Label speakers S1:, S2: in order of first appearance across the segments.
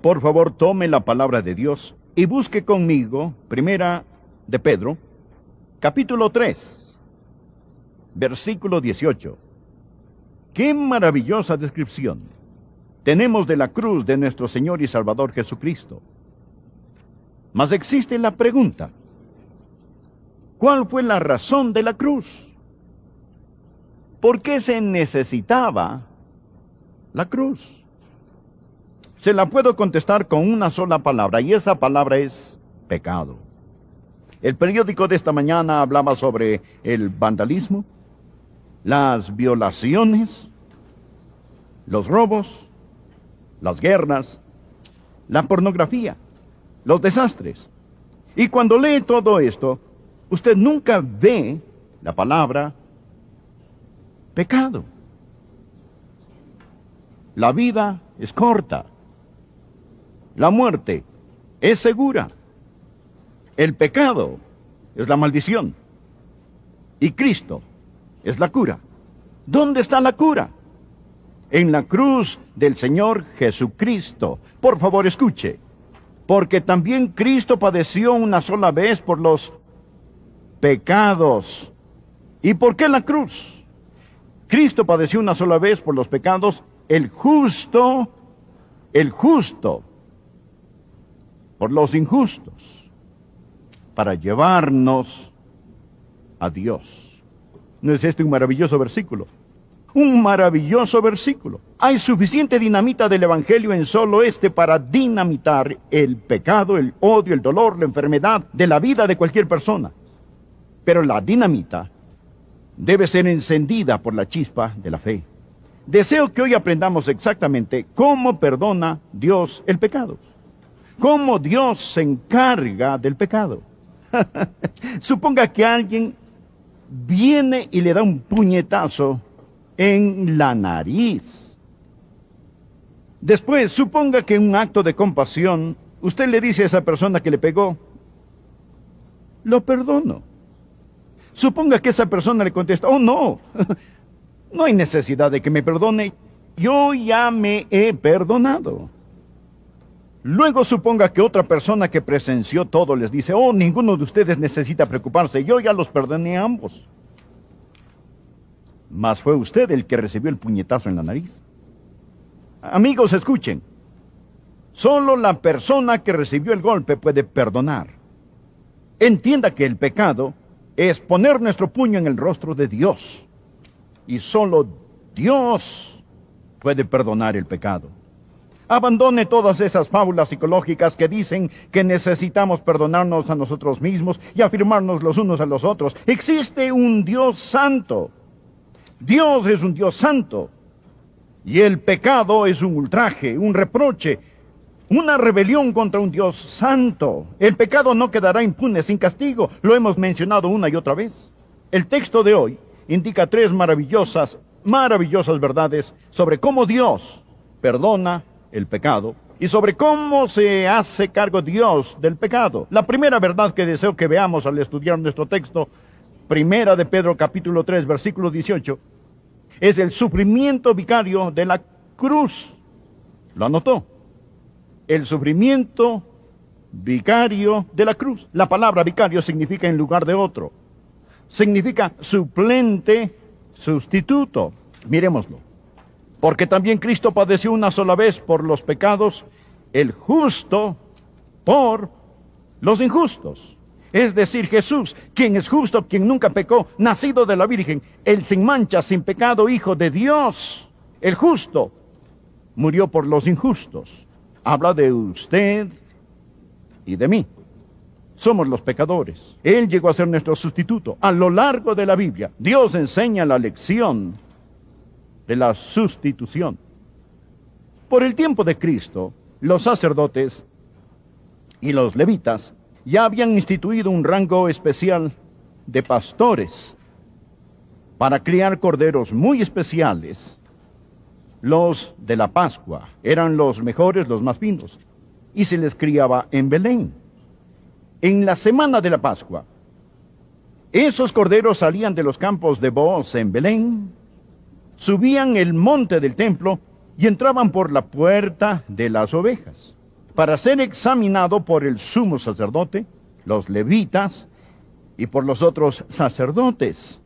S1: por favor tome la palabra de Dios y busque conmigo Primera de Pedro, capítulo 3, versículo 18. ¡Qué maravillosa descripción tenemos de la cruz de nuestro Señor y Salvador Jesucristo! Mas existe la pregunta: ¿cuál fue la razón de la cruz? ¿Por qué se necesitaba la cruz? Se la puedo contestar con una sola palabra, y esa palabra es pecado. El periódico de esta mañana hablaba sobre el vandalismo, las violaciones, los robos, las guerras, la pornografía, los desastres. Y cuando lee todo esto, usted nunca ve la palabra pecado. La vida es corta. La muerte es segura. El pecado es la maldición. Y Cristo es la cura. ¿Dónde está la cura? En la cruz del Señor Jesucristo. Por favor, escuche. Porque también Cristo padeció una sola vez por los pecados. ¿Y por qué la cruz? Cristo padeció una sola vez por los pecados, el justo, por los injustos, para llevarnos a Dios. ¿No es este un maravilloso versículo? Un maravilloso versículo. Hay suficiente dinamita del Evangelio en solo este para dinamitar el pecado, el odio, el dolor, la enfermedad de la vida de cualquier persona. Pero la dinamita debe ser encendida por la chispa de la fe. Deseo que hoy aprendamos exactamente cómo perdona Dios el pecado. Cómo Dios se encarga del pecado. Suponga que alguien viene y le da un puñetazo en la nariz. Después, suponga que en un acto de compasión, usted le dice a esa persona que le pegó: lo perdono. Suponga que esa persona le contesta: oh no, no hay necesidad de que me perdone, yo ya me he perdonado. Luego suponga que otra persona que presenció todo les dice: oh, ninguno de ustedes necesita preocuparse, yo ya los perdoné a ambos. Mas fue usted el que recibió el puñetazo en la nariz. Amigos, escuchen. Solo la persona que recibió el golpe puede perdonar. Entienda que el pecado es poner nuestro puño en el rostro de Dios. Y solo Dios puede perdonar el pecado. Abandone todas esas fábulas psicológicas que dicen que necesitamos perdonarnos a nosotros mismos y afirmarnos los unos a los otros. Existe un Dios santo. Dios es un Dios santo. Y el pecado es un ultraje, un reproche, una rebelión contra un Dios santo. El pecado no quedará impune sin castigo. Lo hemos mencionado una y otra vez. El texto de hoy indica tres maravillosas verdades sobre cómo Dios perdona el pecado y sobre cómo se hace cargo Dios del pecado. La primera verdad que deseo que veamos al estudiar nuestro texto, Primera de Pedro capítulo 3, versículo 18, es el sufrimiento vicario de la cruz. ¿Lo anotó? El sufrimiento vicario de la cruz. La palabra vicario significa en lugar de otro. Significa suplente, sustituto. Miremoslo. Porque también Cristo padeció una sola vez por los pecados, el justo por los injustos. Es decir, Jesús, quien es justo, quien nunca pecó, nacido de la Virgen, el sin mancha, sin pecado, Hijo de Dios, el justo, murió por los injustos. Habla de usted y de mí. Somos los pecadores. Él llegó a ser nuestro sustituto. A lo largo de la Biblia, Dios enseña la lección de la sustitución. Por el tiempo de Cristo, los sacerdotes y los levitas ya habían instituido un rango especial de pastores para criar corderos muy especiales. Los de la Pascua eran los mejores, los más finos, y se les criaba en Belén. En la semana de la Pascua, esos corderos salían de los campos de Booz en Belén, subían el monte del templo y entraban por la puerta de las ovejas. para ser examinado por el sumo sacerdote, los levitas y por los otros sacerdotes.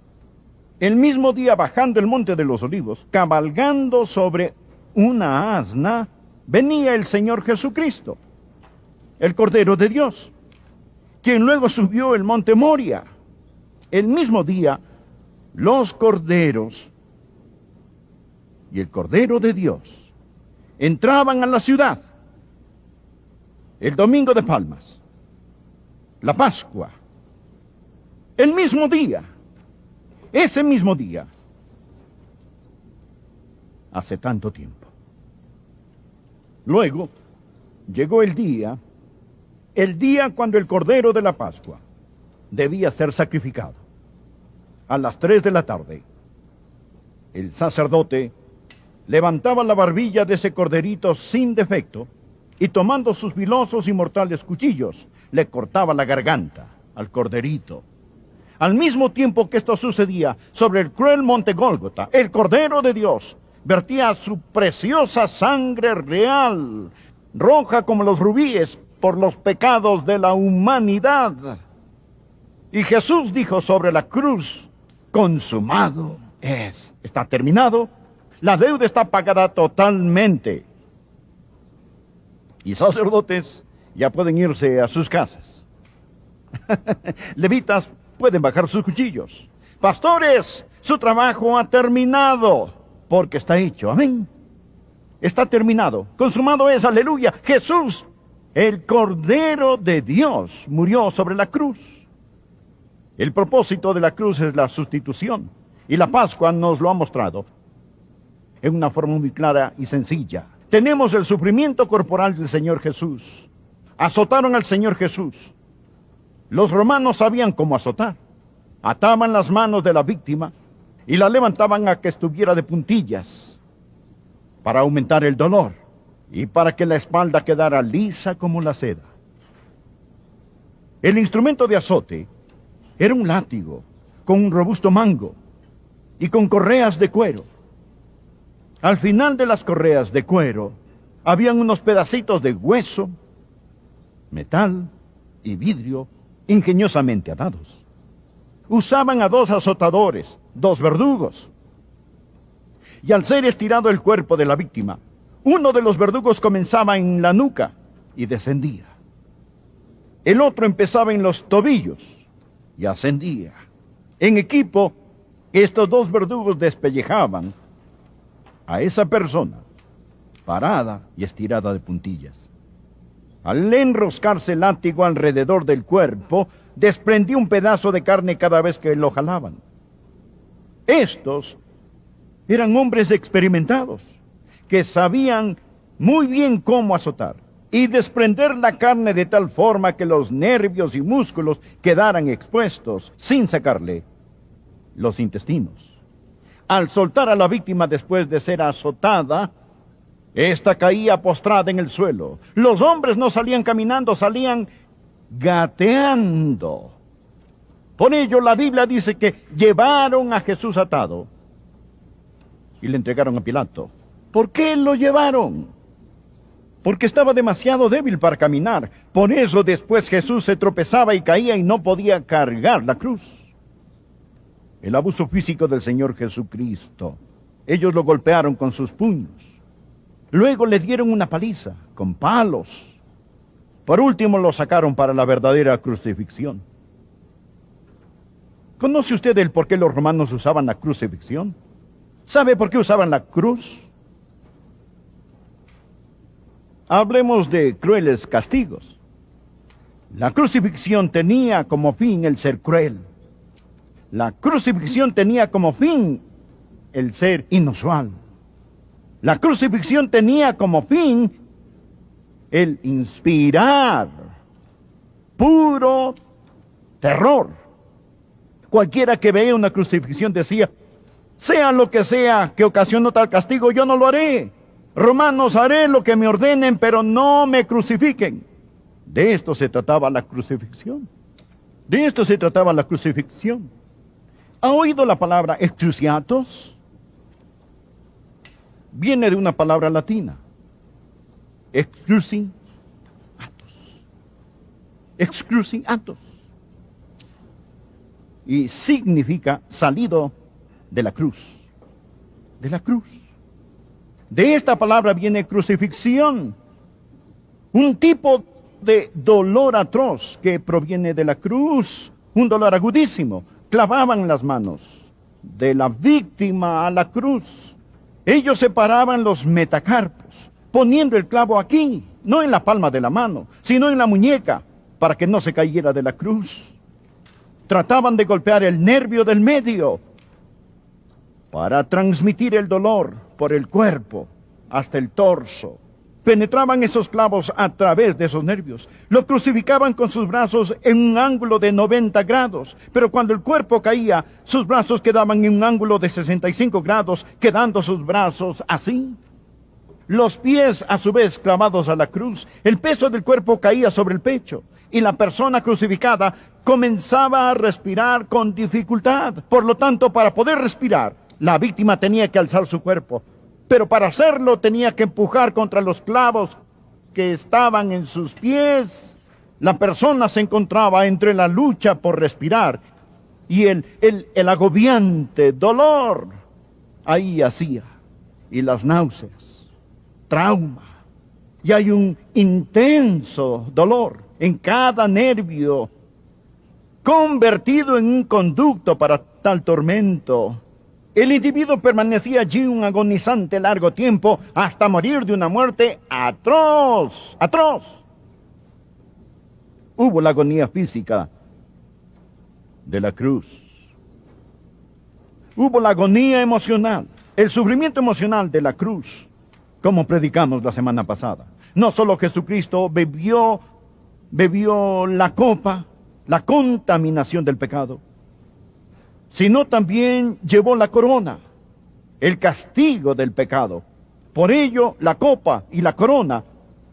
S1: El mismo día, bajando el monte de los olivos, cabalgando sobre una asna, venía el Señor Jesucristo, el Cordero de Dios, quien luego subió el monte Moria. El mismo día, los corderos y el Cordero de Dios entraban a la ciudad. El domingo de Palmas, la Pascua, el mismo día, ese mismo día, hace tanto tiempo. Luego llegó el día cuando el Cordero de la Pascua debía ser sacrificado. A las 3 de la tarde, el sacerdote levantaba la barbilla de ese corderito sin defecto y tomando sus filosos y mortales cuchillos, le cortaba la garganta al corderito. Al mismo tiempo que esto sucedía, sobre el cruel monte Gólgota, el Cordero de Dios vertía su preciosa sangre real, roja como los rubíes, por los pecados de la humanidad. Y Jesús dijo sobre la cruz: consumado es. Está terminado. La deuda está pagada totalmente. Y sacerdotes ya pueden irse a sus casas. Levitas pueden bajar sus cuchillos. Pastores, su trabajo ha terminado, porque está hecho. Amén. Está terminado. Consumado es. Aleluya. Jesús, el Cordero de Dios, murió sobre la cruz. El propósito de la cruz es la sustitución. Y la Pascua nos lo ha mostrado en una forma muy clara y sencilla. Tenemos el sufrimiento corporal del Señor Jesús. Azotaron al Señor Jesús. Los romanos sabían cómo azotar. Ataban las manos de la víctima y la levantaban a que estuviera de puntillas para aumentar el dolor y para que la espalda quedara lisa como la seda. El instrumento de azote era un látigo con un robusto mango y con correas de cuero. Al final de las correas de cuero habían unos pedacitos de hueso, metal y vidrio ingeniosamente atados. Usaban a 2 azotadores, 2 verdugos. Y al ser estirado el cuerpo de la víctima, uno de los verdugos comenzaba en la nuca y descendía. El otro empezaba en los tobillos y ascendía. En equipo, estos 2 verdugos despellejaban a esa persona, parada y estirada de puntillas. Al enroscarse el látigo alrededor del cuerpo, desprendía un pedazo de carne cada vez que lo jalaban. Estos eran hombres experimentados, que sabían muy bien cómo azotar y desprender la carne de tal forma que los nervios y músculos quedaran expuestos, sin sacarle los intestinos. Al soltar a la víctima después de ser azotada, esta caía postrada en el suelo. Los hombres no salían caminando, salían gateando. Por ello la Biblia dice que llevaron a Jesús atado y le entregaron a Pilato. ¿Por qué lo llevaron? Porque estaba demasiado débil para caminar. Por eso después Jesús se tropezaba y caía y no podía cargar la cruz. El abuso físico del Señor Jesucristo. Ellos lo golpearon con sus puños. Luego le dieron una paliza con palos. Por último lo sacaron para la verdadera crucifixión. ¿Conoce usted el por qué los romanos usaban la crucifixión? ¿Sabe por qué usaban la cruz? Hablemos de crueles castigos. La crucifixión tenía como fin el ser cruel. La crucifixión tenía como fin el ser inusual. La crucifixión tenía como fin el inspirar puro terror. Cualquiera que veía una crucifixión decía: sea lo que sea que ocasionó tal castigo, yo no lo haré. Romanos, haré lo que me ordenen, pero no me crucifiquen. De esto se trataba la crucifixión. De esto se trataba la crucifixión. ¿Ha oído la palabra excruciatos? Viene de una palabra latina. Excruci, excruciatus. Y significa salido de la cruz. De la cruz. De esta palabra viene crucifixión. Un tipo de dolor atroz que proviene de la cruz. Un dolor agudísimo. Clavaban las manos de la víctima a la cruz. Ellos separaban los metacarpos, poniendo el clavo aquí, no en la palma de la mano, sino en la muñeca, para que no se cayera de la cruz. Trataban de golpear el nervio del medio, para transmitir el dolor por el cuerpo hasta el torso. Penetraban esos clavos a través de esos nervios. Lo crucificaban con sus brazos en un ángulo de 90 grados. Pero cuando el cuerpo caía, sus brazos quedaban en un ángulo de 65 grados, quedando sus brazos así. Los pies, a su vez, clavados a la cruz. El peso del cuerpo caía sobre el pecho. Y la persona crucificada comenzaba a respirar con dificultad. Por lo tanto, para poder respirar, la víctima tenía que alzar su cuerpo. Pero para hacerlo tenía que empujar contra los clavos que estaban en sus pies. La persona se encontraba entre la lucha por respirar y el agobiante dolor. Ahí hacía. Y las náuseas, trauma. Y hay un intenso dolor en cada nervio, convertido en un conducto para tal tormento. El individuo permanecía allí un agonizante largo tiempo hasta morir de una muerte atroz, atroz. Hubo la agonía física de la cruz. Hubo la agonía emocional, el sufrimiento emocional de la cruz, como predicamos la semana pasada. No solo Jesucristo bebió la copa, la contaminación del pecado, sino también llevó la corona, el castigo del pecado. Por ello, la copa y la corona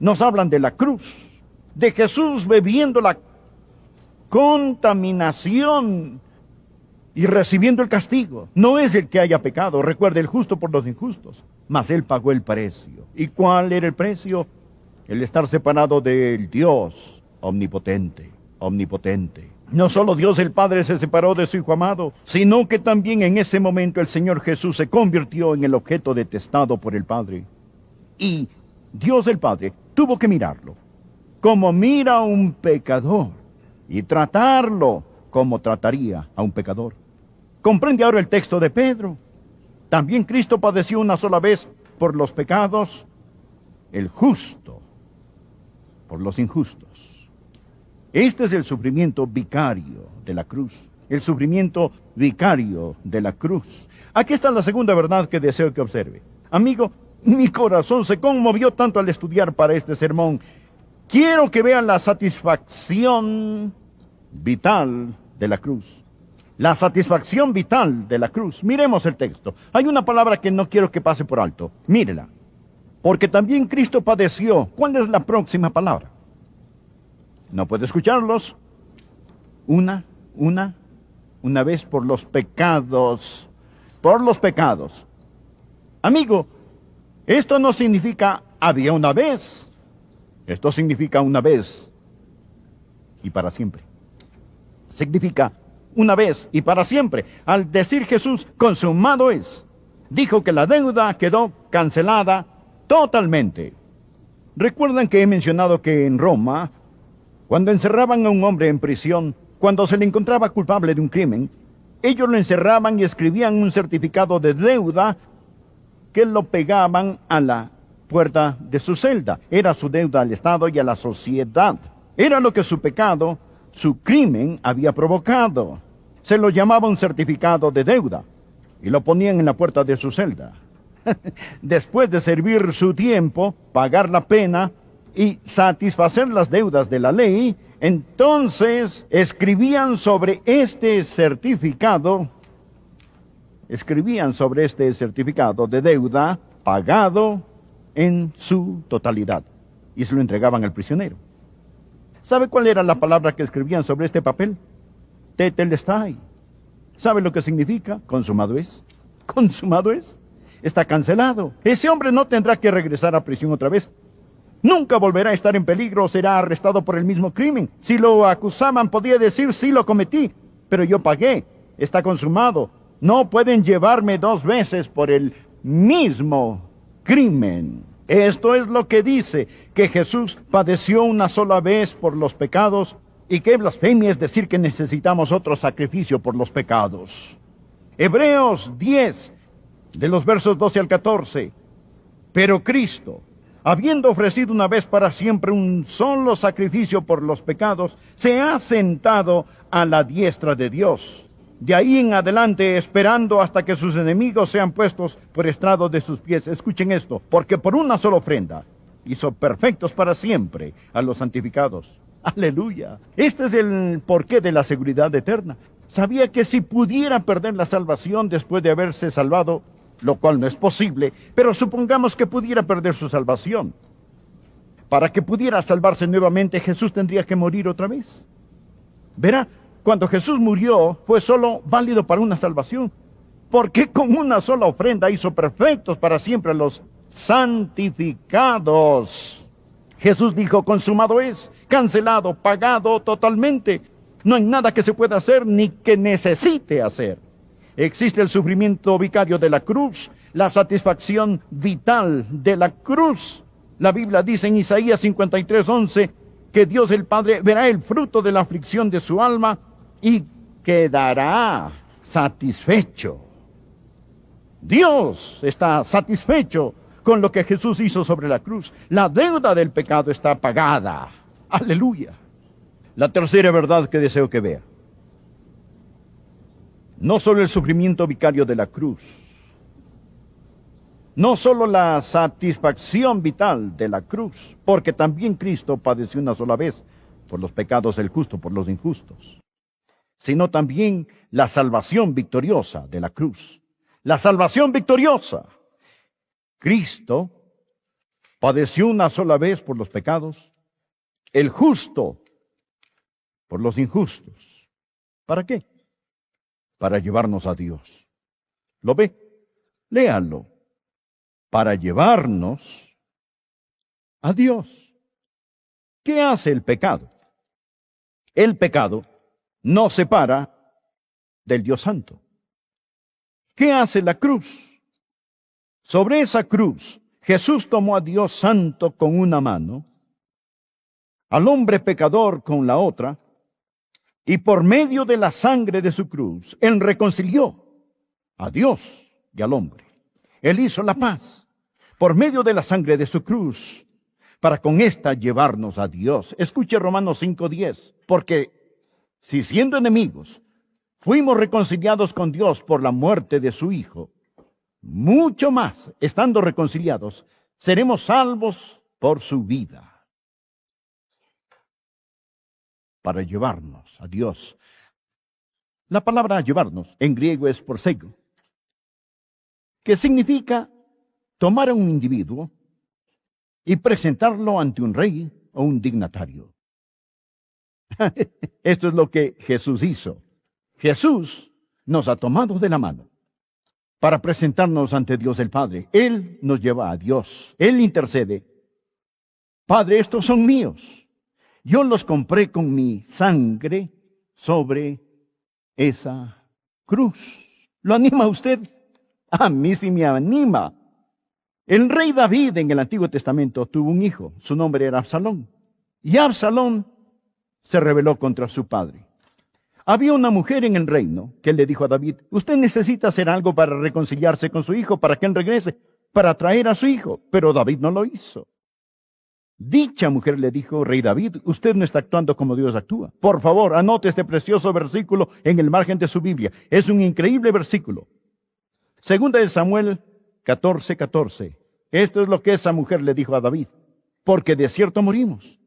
S1: nos hablan de la cruz, de Jesús bebiendo la contaminación y recibiendo el castigo. No es el que haya pecado, recuerde, el justo por los injustos, mas Él pagó el precio. ¿Y cuál era el precio? El estar separado del Dios omnipotente, omnipotente. No solo Dios el Padre se separó de su Hijo amado, sino que también en ese momento el Señor Jesús se convirtió en el objeto detestado por el Padre. Y Dios el Padre tuvo que mirarlo como mira a un pecador y tratarlo como trataría a un pecador. ¿Comprende ahora el texto de Pedro? También Cristo padeció una sola vez por los pecados, el justo por los injustos. Este es el sufrimiento vicario de la cruz. El sufrimiento vicario de la cruz. Aquí está la segunda verdad que deseo que observe. Amigo, mi corazón se conmovió tanto al estudiar para este sermón. Quiero que vean la satisfacción vital de la cruz. La satisfacción vital de la cruz. Miremos el texto. Hay una palabra que no quiero que pase por alto. Mírela. Porque también Cristo padeció. ¿Cuál es la próxima palabra? No puede escucharlos. Una vez por los pecados. Por los pecados. Amigo, esto no significa había una vez. Esto significa una vez y para siempre. Significa una vez y para siempre. Al decir Jesús, consumado es, dijo que la deuda quedó cancelada totalmente. Recuerdan que he mencionado que en Roma, cuando encerraban a un hombre en prisión, cuando se le encontraba culpable de un crimen, ellos lo encerraban y escribían un certificado de deuda que lo pegaban a la puerta de su celda. Era su deuda al Estado y a la sociedad. Era lo que su pecado, su crimen había provocado. Se lo llamaba un certificado de deuda y lo ponían en la puerta de su celda. Después de servir su tiempo, pagar la pena y satisfacer las deudas de la ley, entonces escribían sobre este certificado de deuda pagado en su totalidad y se lo entregaban al prisionero. ¿Sabe cuál era la palabra que escribían sobre este papel? Tetelestai. ¿Sabe lo que significa? Consumado es. Consumado es. Está cancelado. Ese hombre no tendrá que regresar a prisión otra vez. Nunca volverá a estar en peligro o será arrestado por el mismo crimen. Si lo acusaban, podía decir, sí lo cometí, pero yo pagué. Está consumado. No pueden llevarme 2 veces por el mismo crimen. Esto es lo que dice, que Jesús padeció una sola vez por los pecados, y qué blasfemia es decir que necesitamos otro sacrificio por los pecados. Hebreos 10, de los versos 12 al 14. Pero Cristo, habiendo ofrecido una vez para siempre un solo sacrificio por los pecados, se ha sentado a la diestra de Dios. De ahí en adelante, esperando hasta que sus enemigos sean puestos por estrado de sus pies. Escuchen esto, porque por una sola ofrenda hizo perfectos para siempre a los santificados. Aleluya. Este es el porqué de la seguridad eterna. Sabía que si pudiera perder la salvación después de haberse salvado, lo cual no es posible, pero supongamos que pudiera perder su salvación. Para que pudiera salvarse nuevamente, Jesús tendría que morir otra vez. Verá, cuando Jesús murió, fue solo válido para una salvación, porque con una sola ofrenda hizo perfectos para siempre a los santificados. Jesús dijo, consumado es, cancelado, pagado totalmente. No hay nada que se pueda hacer ni que necesite hacer. Existe el sufrimiento vicario de la cruz, la satisfacción vital de la cruz. La Biblia dice en Isaías 53:11 que Dios el Padre verá el fruto de la aflicción de su alma y quedará satisfecho. Dios está satisfecho con lo que Jesús hizo sobre la cruz. La deuda del pecado está pagada. Aleluya. La tercera verdad que deseo que vea. No solo el sufrimiento vicario de la cruz, no solo la satisfacción vital de la cruz, porque también Cristo padeció una sola vez por los pecados del justo, por los injustos, sino también la salvación victoriosa de la cruz. La salvación victoriosa. Cristo padeció una sola vez por los pecados, el justo por los injustos. ¿Para qué? Para llevarnos a Dios. ¿Lo ve? Léalo. Para llevarnos a Dios. ¿Qué hace el pecado? El pecado nos separa del Dios Santo. ¿Qué hace la cruz? Sobre esa cruz, Jesús tomó a Dios Santo con una mano, al hombre pecador con la otra, y por medio de la sangre de su cruz, Él reconcilió a Dios y al hombre. Él hizo la paz por medio de la sangre de su cruz, para con esta llevarnos a Dios. Escuche Romanos 5:10, porque si siendo enemigos, fuimos reconciliados con Dios por la muerte de su Hijo, mucho más, estando reconciliados, seremos salvos por su vida. Para llevarnos a Dios. La palabra llevarnos en griego es prosego, que significa tomar a un individuo y presentarlo ante un rey o un dignatario. Esto es lo que Jesús hizo. Jesús nos ha tomado de la mano para presentarnos ante Dios el Padre. Él nos lleva a Dios. Él intercede. Padre, estos son míos. Yo los compré con mi sangre sobre esa cruz. ¿Lo anima usted? A mí sí me anima. El rey David en el Antiguo Testamento tuvo un hijo. Su nombre era Absalón. Y Absalón se rebeló contra su padre. Había una mujer en el reino que le dijo a David, usted necesita hacer algo para reconciliarse con su hijo, para que él regrese, para traer a su hijo. Pero David no lo hizo. Dicha mujer le dijo, rey David, usted no está actuando como Dios actúa. Por favor, anote este precioso versículo en el margen de su Biblia. Es un increíble versículo. Segunda de Samuel 14:14. Esto es lo que esa mujer le dijo a David. Porque de cierto morimos,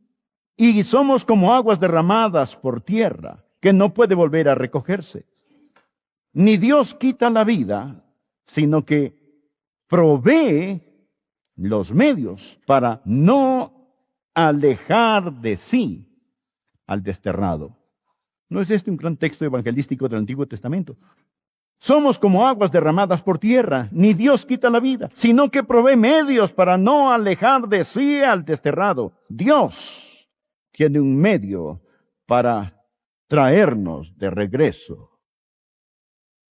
S1: y somos como aguas derramadas por tierra, que no puede volver a recogerse. Ni Dios quita la vida, sino que provee los medios para no alejar de sí al desterrado. ¿No es este un gran texto evangelístico del Antiguo Testamento? Somos como aguas derramadas por tierra. Ni Dios quita la vida, sino que provee medios para no alejar de sí al desterrado. Dios tiene un medio para traernos de regreso